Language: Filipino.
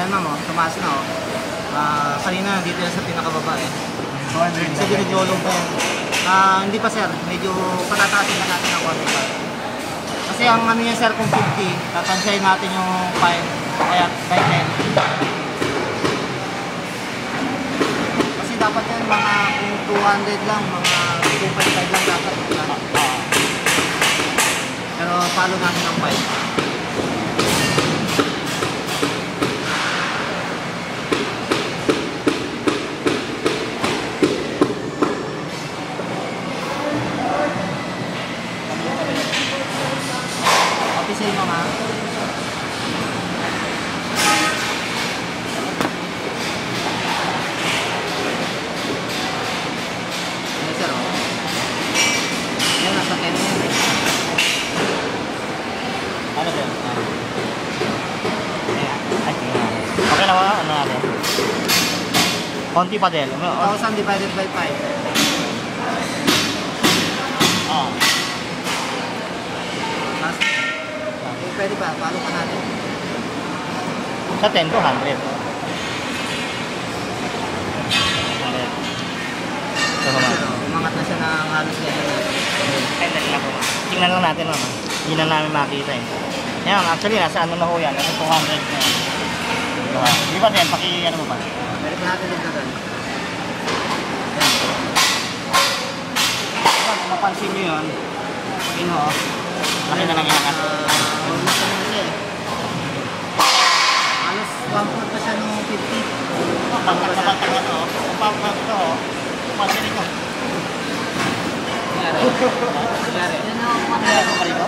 Yan ma'am, oh, tumaas na oh. Kanina dito yan sa pinakababa eh. 200 Kasi ginigolong pa yan. Hindi pa sir, medyo patataasin na natin ang 1.5. Kasi ang ano yan sir, kung 50, tatansyahin natin yung 5, kaya by 10. Kasi dapat yan mga kung 200 lang, mga 2.5 lang dapat. Pero follow natin ang 5. Official mo nga. Ano sir oh? Yan, nasa 10 yan. Ano din? Okay na ba? Ano natin? Konti pa din. 1,000 divided by 5. Oo. Pwede ba? Follow pa natin. Sa 10 to 100. Umangat na siya ng halos level. Tingnan lang natin mama. Hindi na namin makita eh. Yan, actually nasa ano na ho yan, nasa 200 na yan. Di ba din, ano mo ba? Pwede pa natin dito doon. Diba, kung mapansin nyo yun, yun ho, laki na lang inakas. Halos 1/4 pa siya nung 50. Pagkakabang ito, pagkakabang ito, pansin ito. Nangyari. Nangyari ko pa rito?